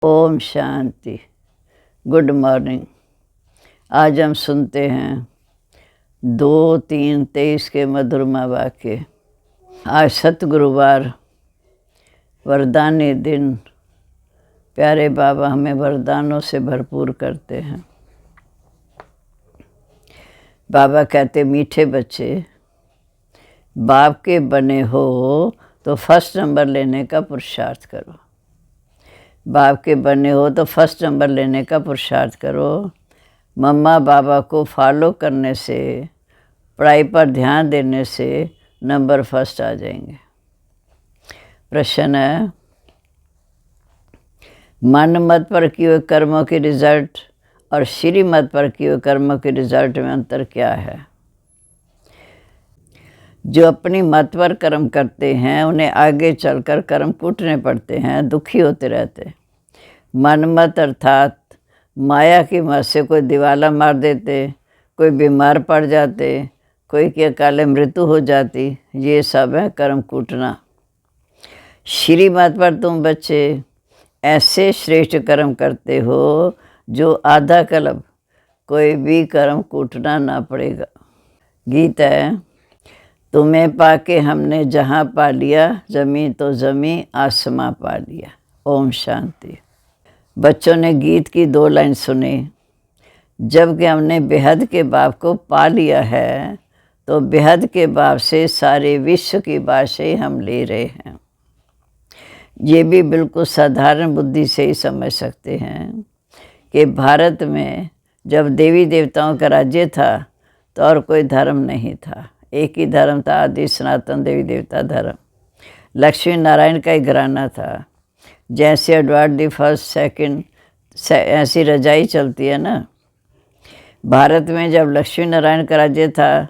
Om Shanti. Good morning. आज हम सुनते हैं 2-3-23 के मधुरमा वाक्य। आज सतगुरुवार वरदानी दिन। प्यारे बाबा हमें वरदानों से भरपूर करते हैं। बाबा कहते, मीठे बच्चे, बाप के बने हो तो फर्स्ट नंबर लेने का पुरुषार्थ करो। बाप के बने हो तो फर्स्ट नंबर लेने का पुरुषार्थ करो। मम्मा बाबा को फॉलो करने से, पढ़ाई पर ध्यान देने से नंबर फर्स्ट आ जाएंगे। प्रश्न है, मन मत पर किए हुए कर्मों के रिजल्ट और श्री मत पर किए हुए कर्मों के रिजल्ट में अंतर क्या है? जो अपनी मत पर कर्म करते हैं उन्हें आगे चलकर कर्म कूटने पड़ते हैं, दुखी होते रहते। मनमत अर्थात माया की मत से कोई दिवाला मार देते, कोई बीमार पड़ जाते, कोई के अकाले मृत्यु हो जाती। ये सब है कर्म कूटना। श्री मत पर तुम बच्चे ऐसे श्रेष्ठ कर्म करते हो जो आधा कल्प कोई भी कर्म कूटना ना पड़ेगा। गीत है, तुम्हें पाके हमने जहाँ पा लिया, जमी तो जमी आसमां पा लिया। ओम शांति। बच्चों ने गीत की 2 लाइन सुनी। जबकि हमने बेहद के बाप को पा लिया है तो बेहद के बाप से सारे विश्व की बातें हम ले रहे हैं। ये भी बिल्कुल साधारण बुद्धि से ही समझ सकते हैं कि भारत में जब देवी देवताओं का राज्य था तो और कोई धर्म नहीं था, एक ही धर्म था, आदि सनातन देवी देवता धर्म। लक्ष्मी नारायण का ही घराना था। जैसे एडवर्ड दी फर्स्ट सेकंड ऐसी रजाई चलती है ना। भारत में जब लक्ष्मी नारायण का राज्य था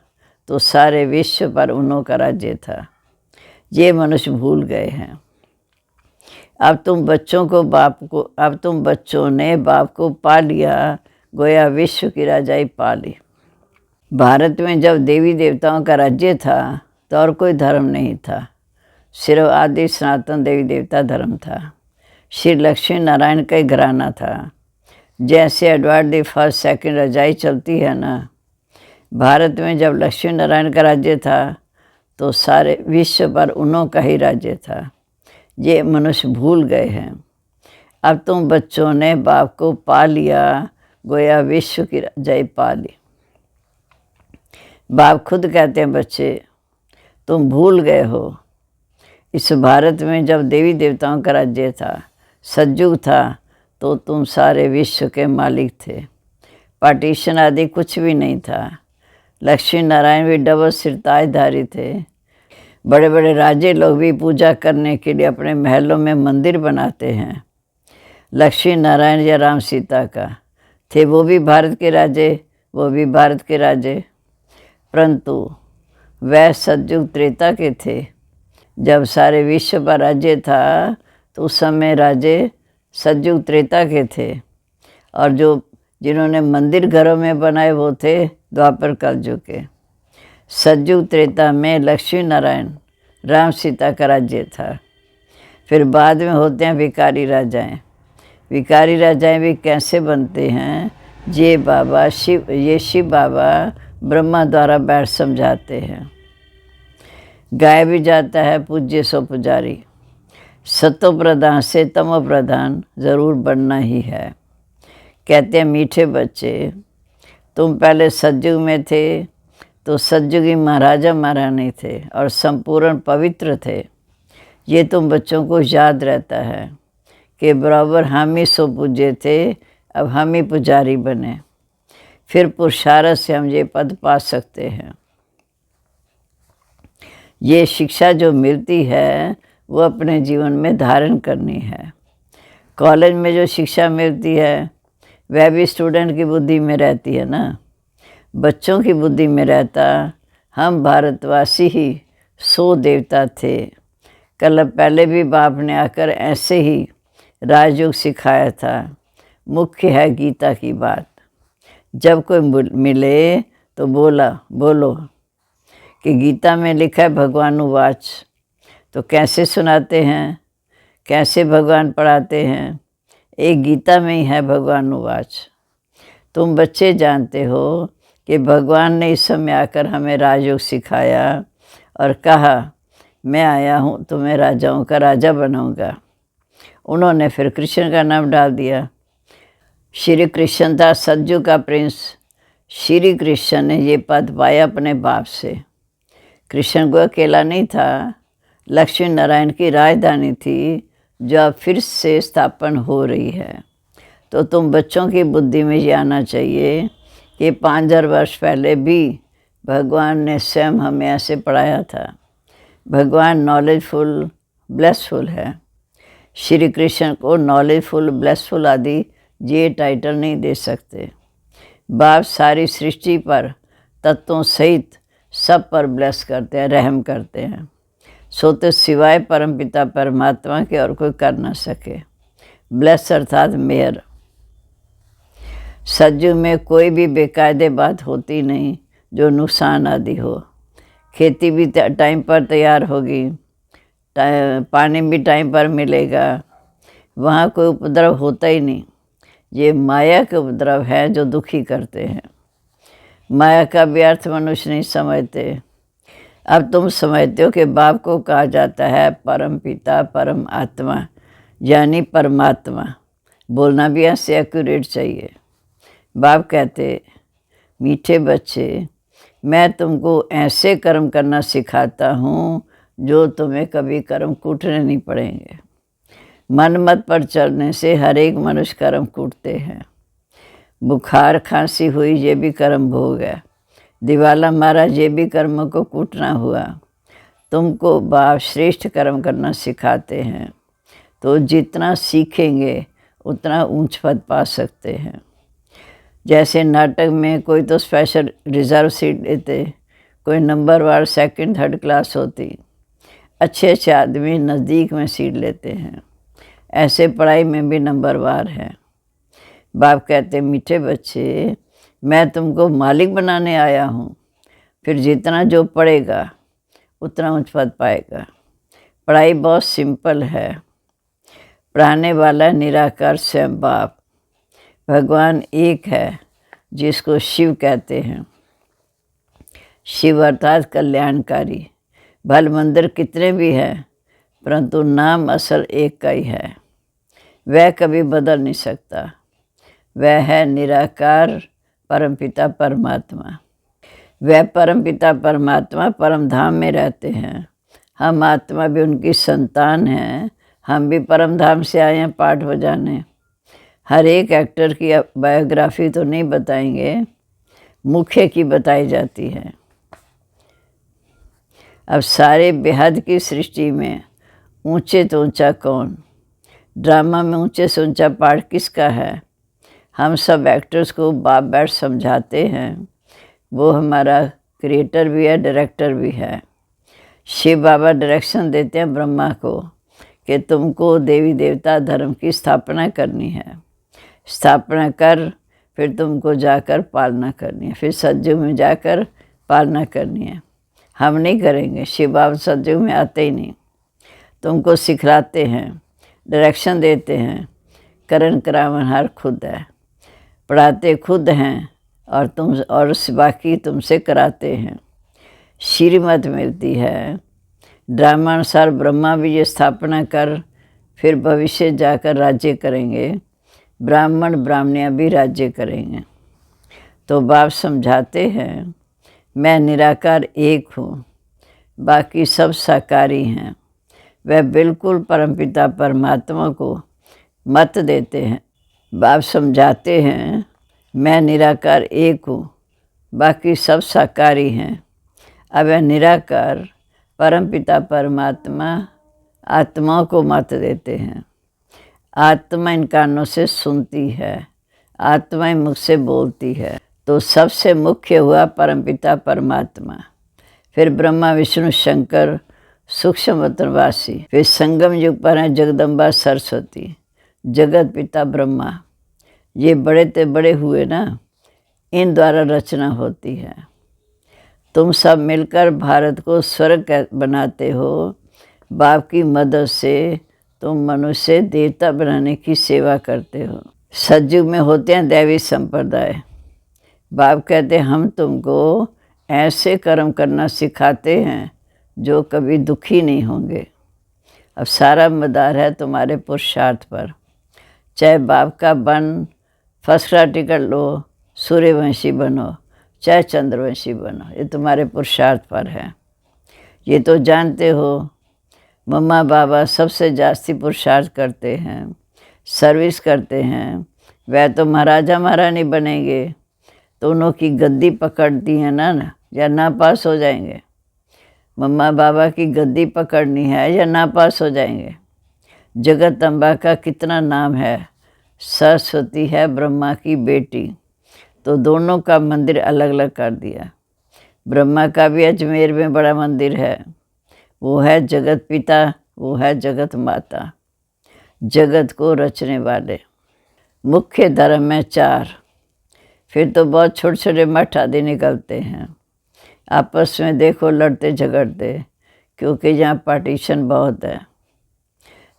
तो सारे विश्व पर उन्हों का राज्य था। ये मनुष्य भूल गए हैं। अब तुम बच्चों ने बाप को पा लिया, गोया विश्व की राजाई पा ली। भारत में जब देवी देवताओं का राज्य था तो और कोई धर्म नहीं था, सिर्फ आदि सनातन देवी देवता धर्म था। श्री लक्ष्मी नारायण का ही घराना था। जैसे एडवर्ड दी फर्स्ट सेकंड रजाई चलती है ना। भारत में जब लक्ष्मी नारायण का राज्य था तो सारे विश्व पर उन्हों का ही राज्य था। ये मनुष्य भूल गए हैं। अब तुम बच्चों ने बाप को पा लिया, गोया विश्व की राजाई पा ली। बाप खुद कहते हैं, बच्चे तुम भूल गए हो। इस भारत में जब देवी देवताओं का राज्य था, सतयुग था, तो तुम सारे विश्व के मालिक थे। पार्टीशन आदि कुछ भी नहीं था। लक्ष्मी नारायण भी डबल सिर ताजधारी थे। बड़े बड़े राजे लोग भी पूजा करने के लिए अपने महलों में मंदिर बनाते हैं। लक्ष्मी नारायण या राम सीता का थे, वो भी भारत के राजे, वो भी भारत के राजे। परंतु वह सतयुग त्रेता के थे। जब सारे विश्व पर राज्य था तो उस समय राजे सतयुग त्रेता के थे, और जिन्होंने मंदिर घरों में बनाए वो थे द्वापर कलयुग के। सतयुग त्रेता में लक्ष्मी नारायण राम सीता का राज्य था। फिर बाद में होते हैं विकारी राजाएं। विकारी राजाएं भी कैसे बनते हैं, ये शिव बाबा ब्रह्मा द्वारा बैठ समझाते हैं। गाया भी जाता है, पूज्य सो पुजारी। सतो प्रधान से तमो प्रधान जरूर बनना ही है। कहते हैं, मीठे बच्चे, तुम पहले सतयुग में थे तो सतयुगी महाराजा महारानी थे और संपूर्ण पवित्र थे। ये तुम बच्चों को याद रहता है कि बराबर हम ही सो पूज्य थे, अब हम ही पुजारी बने। फिर पुरुषार्थ से हम ये पद पा सकते हैं। ये शिक्षा जो मिलती है वो अपने जीवन में धारण करनी है। कॉलेज में जो शिक्षा मिलती है वह भी स्टूडेंट की बुद्धि में रहती है ना, बच्चों की बुद्धि में रहता। हम भारतवासी ही 100 देवता थे। कल पहले भी बाप ने आकर ऐसे ही राजयोग सिखाया था। मुख्य है गीता की बात। जब कोई मिले तो बोलो कि गीता में लिखा है भगवानुवाच। तो कैसे सुनाते हैं, कैसे भगवान पढ़ाते हैं, एक गीता में ही है भगवान उवाच। तुम बच्चे जानते हो कि भगवान ने इस समय आकर हमें राजयोग सिखाया और कहा मैं आया हूँ तुम्हें राजाओं का राजा बनाऊंगा। उन्होंने फिर कृष्ण का नाम डाल दिया। श्री कृष्ण था सतयुग का प्रिंस। श्री कृष्ण ने ये पद पाया अपने बाप से। कृष्ण को अकेला नहीं था, लक्ष्मी नारायण की राजधानी थी जो अब फिर से स्थापन हो रही है। तो तुम बच्चों की बुद्धि में ये आना चाहिए कि 5000 वर्ष पहले भी भगवान ने स्वयं हमें ऐसे पढ़ाया था। भगवान नॉलेजफुल ब्लेसफुल है। श्री कृष्ण को नॉलेजफुल ब्लेसफुल आदि ये टाइटल नहीं दे सकते। बाप सारी सृष्टि पर तत्वों सहित सब पर ब्लेस करते हैं, रहम करते हैं। सो तो सिवाय परमपिता परमात्मा के और कोई कर ना सके। ब्लेस अर्थात मेयर। सतयुग में कोई भी बेकायदे बात होती नहीं जो नुकसान आदि हो। खेती भी टाइम पर तैयार होगी, पानी भी टाइम पर मिलेगा, वहाँ कोई उपद्रव होता ही नहीं। ये माया के उपद्रव है जो दुखी करते हैं। माया का भी अर्थ मनुष्य नहीं समझते। अब तुम समझते हो कि बाप को कहा जाता है परम पिता परम आत्मा यानी परमात्मा। बोलना भी ऐसे एक्यूरेट चाहिए। बाप कहते मीठे बच्चे मैं तुमको ऐसे कर्म करना सिखाता हूँ जो तुम्हें कभी कर्म कूटने नहीं पड़ेंगे। मन मत पर चलने से हर एक मनुष्य कर्म कूटते हैं। बुखार खांसी हुई ये भी कर्म भोग है। दिवाला मारा ये भी कर्मों को कूटना हुआ। तुमको बाप श्रेष्ठ कर्म करना सिखाते हैं, तो जितना सीखेंगे उतना ऊंच पद पा सकते हैं। जैसे नाटक में कोई तो स्पेशल रिजर्व सीट लेते, कोई नंबर वार सेकंड थर्ड क्लास होती। अच्छे अच्छे आदमी नज़दीक में सीट लेते हैं। ऐसे पढ़ाई में भी नंबर वार है। बाप कहते मीठे बच्चे मैं तुमको मालिक बनाने आया हूँ। फिर जितना जो पढ़ेगा उतना उच्च पद पाएगा। पढ़ाई बहुत सिंपल है। पढ़ाने वाला निराकार स्वयं बाप। भगवान एक है जिसको शिव कहते हैं। शिव अर्थात कल्याणकारी। भल मंदिर कितने भी हैं परंतु नाम असल एक का ही है। वह कभी बदल नहीं सकता। वह है निराकार परमपिता परमात्मा। वह परमपिता परमात्मा परम धाम में रहते हैं। हम आत्मा भी उनकी संतान हैं। हम भी परम धाम से आए हैं पाठ बजाने। हर एक एक्टर की बायोग्राफी तो नहीं बताएंगे, मुख्य की बताई जाती है। अब सारे बेहद की सृष्टि में ऊंचे तो ऊंचा कौन? ड्रामा में ऊंचे से ऊंचा पार्ट किसका है? हम सब एक्टर्स को बाप बैठ समझाते हैं। वो हमारा क्रिएटर भी है, डायरेक्टर भी है। शिव बाबा डायरेक्शन देते हैं ब्रह्मा को कि तुमको देवी देवता धर्म की स्थापना करनी है। स्थापना कर फिर तुमको जाकर पालना करनी है। फिर सतयुग में जाकर पालना करनी है। हम नहीं करेंगे। शिव बाबा सतयुग में आते ही नहीं। तुमको सिखलाते हैं, डायरेक्शन देते हैं। करण करावनहार खुद है। पढ़ाते खुद हैं और बाकी तुमसे कराते हैं। श्रीमत मिलती है। ड्रामानुसार ब्रह्मा भी ये स्थापना कर फिर भविष्य जाकर राज्य करेंगे। ब्राह्मण ब्राह्मणियाँ भी राज्य करेंगे। तो बाप समझाते हैं मैं निराकार एक हूँ, बाकी सब साकारी हैं। वह बिल्कुल परमपिता परमात्मा को मत देते हैं। बाप समझाते हैं मैं निराकार एक हूँ, बाकी सब साकारी हैं। अब वह निराकार परमपिता परमात्मा आत्माओं को मत देते हैं। आत्मा इन कानों से सुनती है, आत्मा इन मुख से बोलती है। तो सबसे मुख्य हुआ परमपिता परमात्मा, फिर ब्रह्मा विष्णु शंकर सूक्ष्म वतनवासी, फिर संगम युग पर हैं जगदम्बा सरस्वती, जगत पिता ब्रह्मा। ये बड़े ते बड़े हुए ना, इन द्वारा रचना होती है। तुम सब मिलकर भारत को स्वर्ग बनाते हो। बाप की मदद से तुम मनुष्य देवता बनाने की सेवा करते हो। सतयुग में होते हैं दैवी संप्रदाय। बाप कहते हम तुमको ऐसे कर्म करना सिखाते हैं जो कभी दुखी नहीं होंगे। अब सारा मदार है तुम्हारे पुरुषार्थ पर। चाहे बाप का बन, फर्स्ट क्लास टिकट लो, सूर्यवंशी बनो, चाहे चंद्रवंशी बनो, ये तुम्हारे पुरुषार्थ पर है। ये तो जानते हो मम्मा बाबा सबसे जास्ती पुरुषार्थ करते हैं, सर्विस करते हैं। वह तो महाराजा महारानी बनेंगे तो उन्हों की गद्दी पकड़ दी है ना, या ना पास हो जाएंगे। मम्मा बाबा की गद्दी पकड़नी है या ना पास हो जाएंगे। जगत अम्बा का कितना नाम है, सरस्वती है ब्रह्मा की बेटी, तो दोनों का मंदिर अलग अलग कर दिया। ब्रह्मा का भी अजमेर में बड़ा मंदिर है, वो है जगत पिता, वो है जगत माता, जगत को रचने वाले। मुख्य धर्म है 4, फिर तो बहुत छोटे छोटे मठ आदि निकलते हैं। आपस में देखो लड़ते झगड़ते, क्योंकि यहाँ पार्टीशन बहुत है।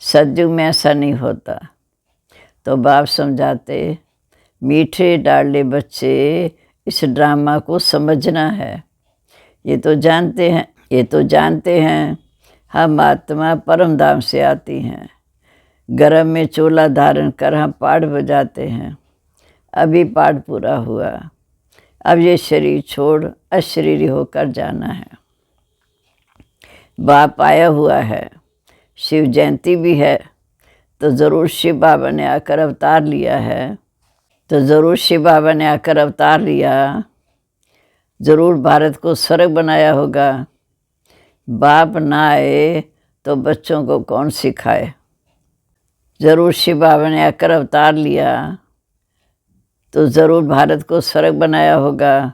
सतयुग में ऐसा नहीं होता। तो बाप समझाते मीठे डाले बच्चे, इस ड्रामा को समझना है। ये तो जानते हैं हम आत्मा परम धाम से आती हैं। गर्भ में चोला धारण कर हम पाठ बजाते हैं। अभी पाठ पूरा हुआ, अब ये शरीर छोड़ अशरीरी होकर जाना है। बाप आया हुआ है, शिव जयंती भी है, तो ज़रूर शिव बाबा ने आकर अवतार लिया है। ज़रूर भारत को स्वर्ग बनाया होगा। बाप ना आए तो बच्चों को कौन सिखाए। ज़रूर शिव बाबा ने आकर अवतार लिया तो ज़रूर भारत को स्वर्ग बनाया होगा।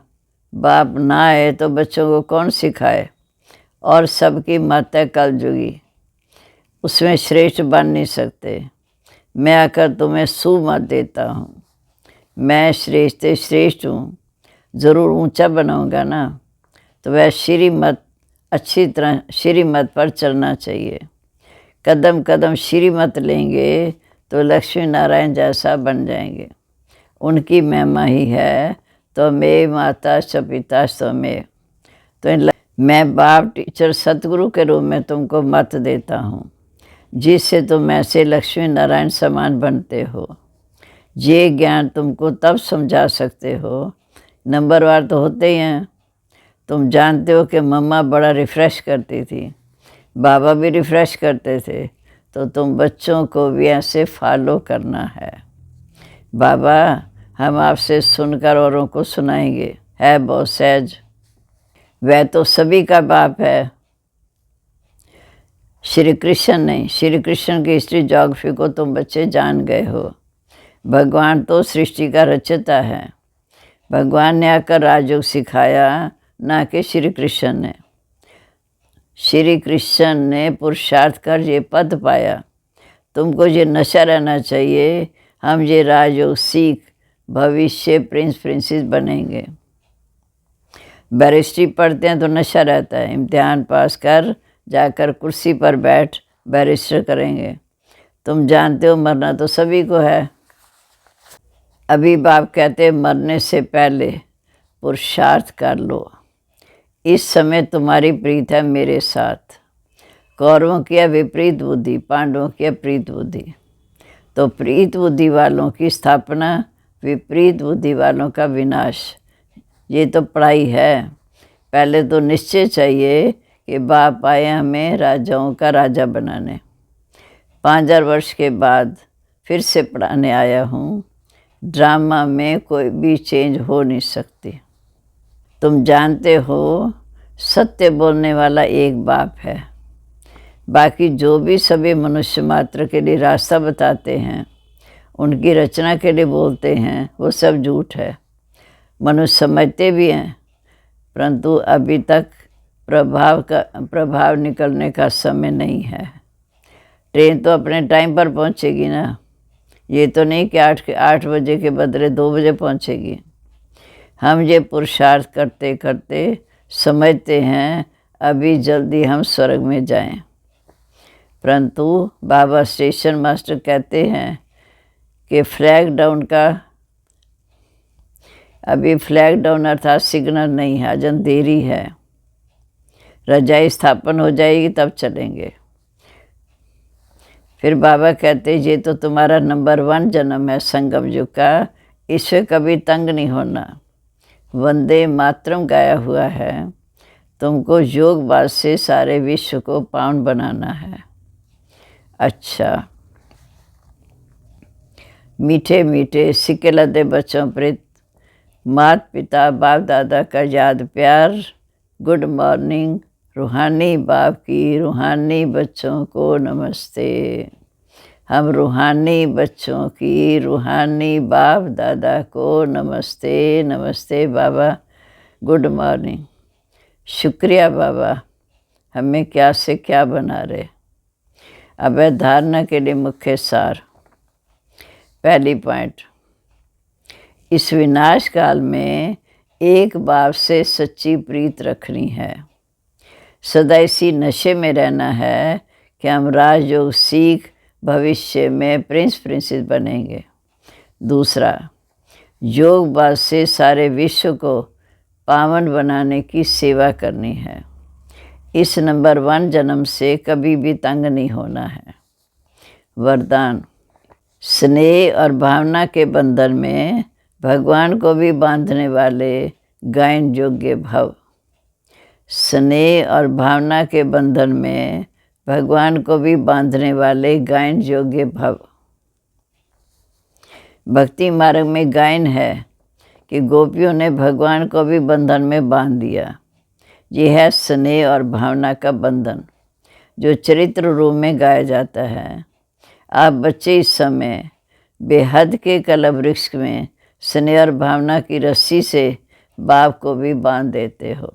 बाप ना आए तो बच्चों को कौन सिखाए। और सबकी मत है कलयुगी, उसमें श्रेष्ठ बन नहीं सकते। मैं आकर तुम्हें सुमत देता हूँ। मैं श्रेष्ठ हूँ, ज़रूर ऊंचा बनाऊंगा ना। तो वह श्रीमत अच्छी तरह श्रीमत पर चलना चाहिए। कदम कदम श्रीमत लेंगे तो लक्ष्मी नारायण जैसा बन जाएंगे। उनकी महिमा ही है तो मैं माता च पिता स्वमेव। तो मैं बाप टीचर सतगुरु के रूप में तुमको मत देता हूँ, जिससे तुम ऐसे लक्ष्मी नारायण समान बनते हो। ये ज्ञान तुमको तब समझा सकते हो, नंबरवार तो होते ही हैं। तुम जानते हो कि मम्मा बड़ा रिफ़्रेश करती थी, बाबा भी रिफ़्रेश करते थे, तो तुम बच्चों को भी ऐसे फॉलो करना है। बाबा हम आपसे सुनकर औरों को सुनाएंगे, है बहुत सहज। वह तो सभी का बाप है, श्री कृष्ण नहीं। श्री कृष्ण की हिस्ट्री ज्योग्राफी को तुम बच्चे जान गए हो। भगवान तो सृष्टि का रचयिता है। भगवान ने आकर राजयोग सिखाया, ना कि श्री कृष्ण ने। श्री कृष्ण ने पुरुषार्थ कर ये पद पाया। तुमको ये नशा रहना चाहिए, हम ये राजयोग सीख भविष्य प्रिंसेस बनेंगे। बैरिस्ट्री पढ़ते हैं तो नशा रहता है, इम्तिहान पास कर जाकर कुर्सी पर बैठ बैरिस्टर करेंगे। तुम जानते हो मरना तो सभी को है। अभी बाप कहते मरने से पहले पुरुषार्थ कर लो। इस समय तुम्हारी प्रीत है मेरे साथ। कौरवों की है विपरीत बुद्धि, पांडवों की है प्रीत बुद्धि। तो प्रीत बुद्धि वालों की स्थापना, विपरीत बुद्धि वालों का विनाश। ये तो पढ़ाई है। पहले तो निश्चय चाहिए कि बाप आए हमें राजाओं का राजा बनाने। 5000 वर्ष के बाद फिर से पढ़ाने आया हूँ। ड्रामा में कोई भी चेंज हो नहीं सकती। तुम जानते हो सत्य बोलने वाला एक बाप है। बाकी जो भी सभी मनुष्य मात्र के लिए रास्ता बताते हैं, उनकी रचना के लिए बोलते हैं, वो सब झूठ है। मनुष्य समझते भी हैं, परंतु अभी तक प्रभाव निकलने का समय नहीं है। ट्रेन तो अपने टाइम पर पहुंचेगी ना। ये तो नहीं कि 8 बजे के बदले 2 बजे पहुंचेगी। हम ये पुरुषार्थ करते करते समझते हैं अभी जल्दी हम स्वर्ग में जाएं। परंतु बाबा स्टेशन मास्टर कहते हैं कि फ्लैग डाउन का अभी फ्लैग डाउन अर्थात सिग्नल नहीं है, अजन देरी है। रजाई स्थापन हो जाएगी तब चलेंगे। फिर बाबा कहते ये तो तुम्हारा नंबर 1 जन्म है संगम युग का, इससे कभी तंग नहीं होना। वंदे मातरम गाया हुआ है, तुमको योगवाद से सारे विश्व को पावन बनाना है। अच्छा, मीठे मीठे सिक्के लदे बच्चों प्रति माता पिता बाप दादा का याद प्यार। Good morning. रूहानी बाप की रूहानी बच्चों को नमस्ते। हम रूहानी बच्चों की रूहानी बाप दादा को नमस्ते। नमस्ते बाबा, गुड मॉर्निंग। शुक्रिया बाबा, हमें क्या से क्या बना रहे। अब है धारणा के लिए मुख्य सार। पहली पॉइंट, इस विनाश काल में एक बाप से सच्ची प्रीत रखनी है। सदा इसी नशे में रहना है कि हम राजयोग सीख भविष्य में प्रिंसेस बनेंगे। दूसरा, योगवाद से सारे विश्व को पावन बनाने की सेवा करनी है। इस नंबर 1 जन्म से कभी भी तंग नहीं होना है। वरदान, स्नेह और भावना के बंधन में भगवान को भी बांधने वाले गायन योग्य भव। स्नेह और भावना के बंधन में भगवान को भी बांधने वाले गायन योग्य भव। भक्ति मार्ग में गायन है कि गोपियों ने भगवान को भी बंधन में बांध दिया। यह है स्नेह और भावना का बंधन जो चरित्र रूप में गाया जाता है। आप बच्चे इस समय बेहद के कलम वृक्ष में स्नेह और भावना की रस्सी से बाप को भी बांध देते हो।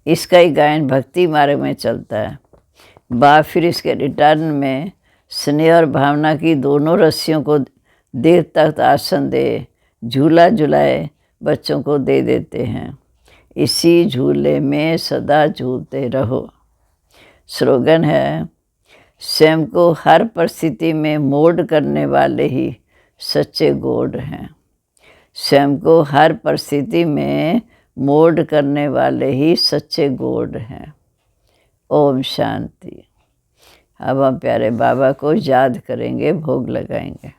इसका ही गायन भक्ति मार्ग में चलता है। बाप फिर इसके रिटर्न में स्नेह और भावना की दोनों रस्सियों को देर तक आसन दे झूला झुलाए बच्चों को दे देते हैं। इसी झूले में सदा झूलते रहो। स्लोगन है, स्वयं को हर परिस्थिति में मोल्ड करने वाले ही सच्चे गॉड हैं। स्वयं को हर परिस्थिति में मोल्ड करने वाले ही सच्चे गॉड हैं। ओम शांति। अब हम प्यारे बाबा को याद करेंगे, भोग लगाएंगे।